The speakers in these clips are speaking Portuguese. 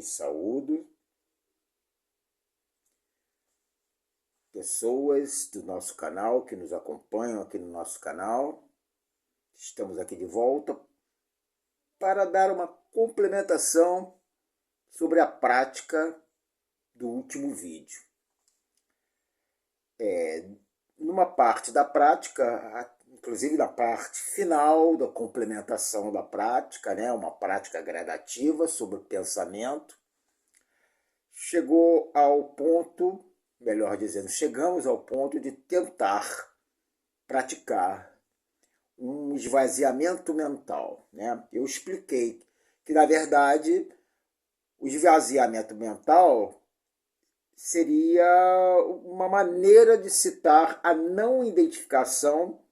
Os saúdo. Pessoas do nosso canal que nos acompanham aqui no nosso canal. Estamos aqui de volta para dar uma complementação sobre a prática do último vídeo. Numa parte da prática, inclusive na parte final da complementação da prática, né, uma prática gradativa sobre o pensamento, chegou ao ponto, melhor dizendo, chegamos ao ponto de tentar praticar um esvaziamento mental, né? Eu expliquei que, na verdade, o esvaziamento mental seria uma maneira de citar a não identificação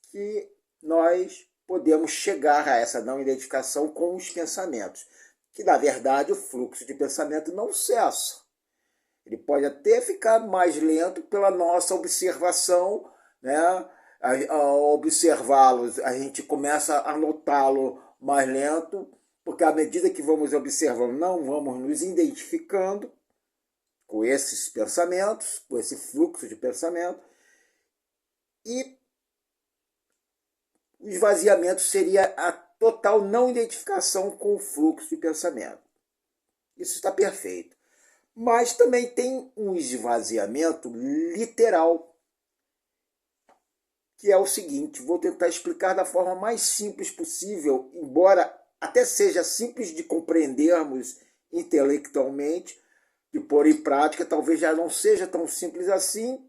que nós podemos chegar a essa não identificação com os pensamentos. Que, na verdade, o fluxo de pensamento não cessa. Ele pode até ficar mais lento pela nossa observação, né? Ao observá-los, a gente começa a notá-lo mais lento, porque à medida que vamos observando, não vamos nos identificando com esses pensamentos, com esse fluxo de pensamento, e o esvaziamento seria a total não identificação com o fluxo de pensamento. Isso está perfeito. Mas também tem um esvaziamento literal, que é o seguinte, vou tentar explicar da forma mais simples possível, embora até seja simples de compreendermos intelectualmente, de pôr em prática, talvez já não seja tão simples assim,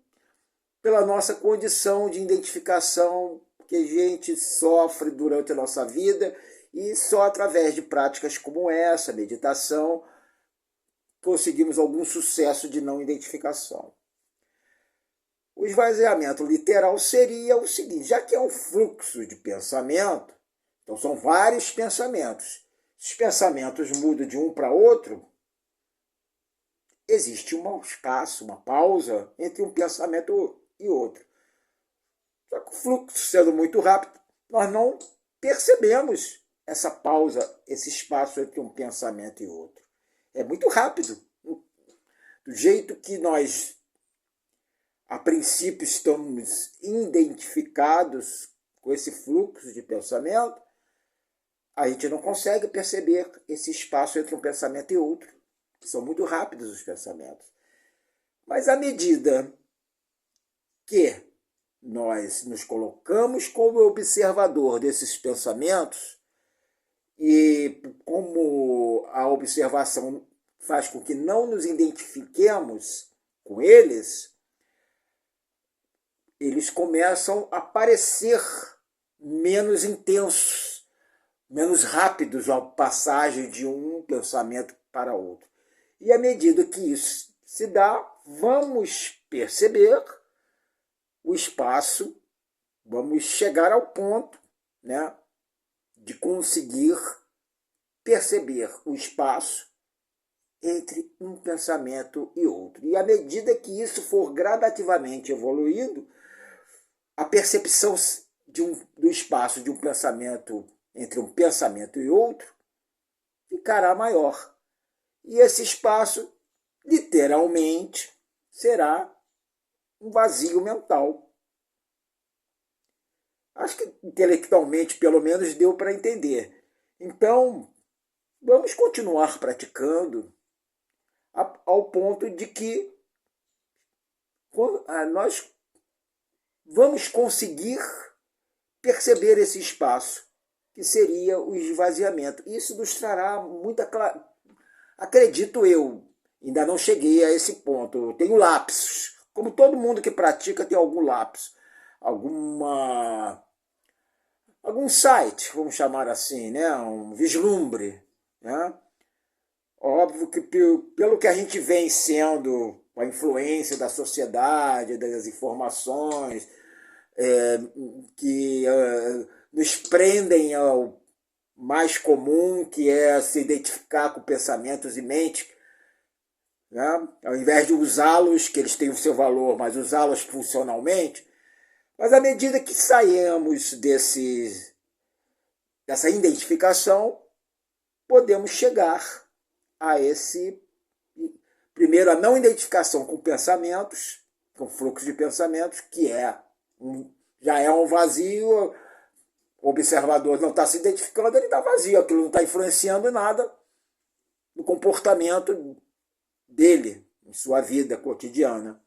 pela nossa condição de identificação que a gente sofre durante a nossa vida, e só através de práticas como essa, meditação, conseguimos algum sucesso de não identificação. O esvaziamento literal seria o seguinte, já que é um fluxo de pensamento, então são vários pensamentos. Se os pensamentos mudam de um para outro, existe um espaço, uma pausa entre um pensamento e outro. Só que o fluxo sendo muito rápido, nós não percebemos essa pausa, esse espaço entre um pensamento e outro. É muito rápido. Do jeito que nós, a princípio, estamos identificados com esse fluxo de pensamento, a gente não consegue perceber esse espaço entre um pensamento e outro. São muito rápidos os pensamentos. Mas à medida que nós nos colocamos como observador desses pensamentos, e como a observação faz com que não nos identifiquemos com eles, eles começam a parecer menos intensos, menos rápidos a passagem de um pensamento para outro. E à medida que isso se dá, vamos perceber o espaço, vamos chegar ao ponto, né, de conseguir perceber o espaço entre um pensamento e outro. E à medida que isso for gradativamente evoluindo, a percepção do espaço de um pensamento entre um pensamento e outro ficará maior. E esse espaço, literalmente, será um vazio mental. Acho que intelectualmente, pelo menos, deu para entender. Então, vamos continuar praticando ao ponto de que nós vamos conseguir perceber esse espaço, que seria o esvaziamento. Isso nos trará muita clareza. Acredito eu, ainda não cheguei a esse ponto, eu tenho lapsos. Como todo mundo que pratica tem algum lapso, algum site, vamos chamar assim, né? Um vislumbre. Né? Óbvio que pelo que a gente vem sendo, a influência da sociedade, das informações, que nos prendem ao mais comum, que é se identificar com pensamentos e mente, né? Ao invés de usá-los, que eles têm o seu valor, mas usá-los funcionalmente. Mas à medida que saímos dessa identificação, podemos chegar a esse, primeiro, a não identificação com pensamentos, com fluxo de pensamentos, que já é um vazio. O observador não está se identificando, ele está vazio, aquilo não está influenciando nada no comportamento dele, em sua vida cotidiana.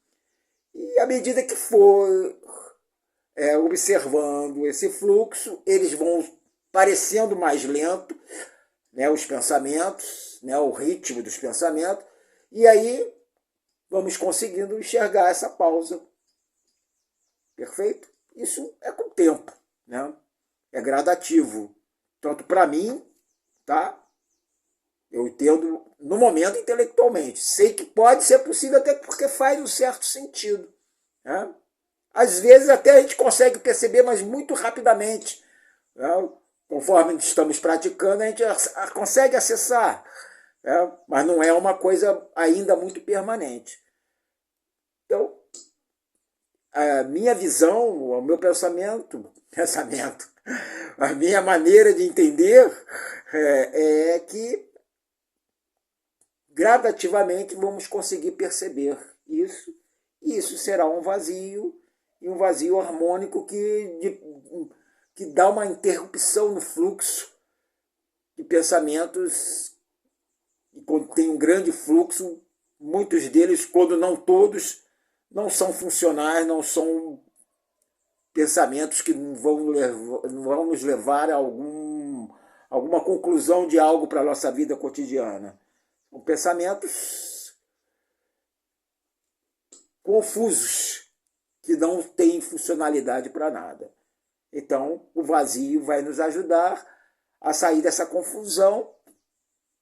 E à medida que for observando esse fluxo, eles vão parecendo mais lento, né, os pensamentos, né, o ritmo dos pensamentos, e aí vamos conseguindo enxergar essa pausa. Perfeito? Isso é com o tempo, né? É gradativo. Tanto para mim, tá? Eu entendo no momento intelectualmente. Sei que pode ser possível até porque faz um certo sentido, né? Às vezes até a gente consegue perceber, mas muito rapidamente, né? Conforme estamos praticando, a gente consegue acessar, né? Mas não é uma coisa ainda muito permanente. Então, a minha visão, o meu pensamento, a minha maneira de entender é que gradativamente vamos conseguir perceber isso, e isso será um vazio, e um vazio harmônico que dá uma interrupção no fluxo de pensamentos, e quando tem um grande fluxo, muitos deles, quando não todos, não são funcionais, não são pensamentos que não vão nos levar a alguma conclusão de algo para a nossa vida cotidiana. São pensamentos confusos, que não têm funcionalidade para nada. Então, o vazio vai nos ajudar a sair dessa confusão,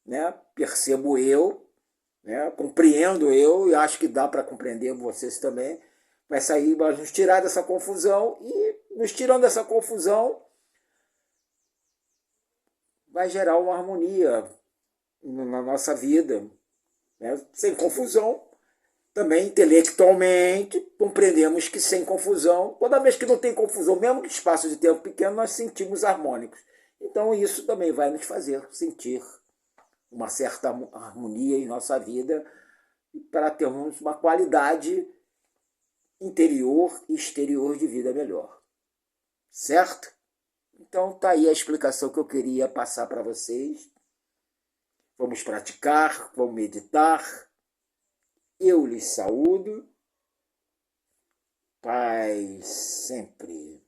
né? Percebo eu, né? Compreendo eu, e acho que dá para compreender vocês também. Vai sair, vai nos tirar dessa confusão, e nos tirando dessa confusão vai gerar uma harmonia na nossa vida, né? Sem confusão. Também intelectualmente compreendemos que sem confusão, toda vez que não tem confusão, mesmo que espaço de tempo pequeno, nós sentimos harmônicos. Então isso também vai nos fazer sentir uma certa harmonia em nossa vida, para termos uma qualidade interior e exterior de vida melhor. Certo? Então tá aí a explicação que eu queria passar para vocês. Vamos praticar, vamos meditar. Eu lhes saúdo. Paz sempre.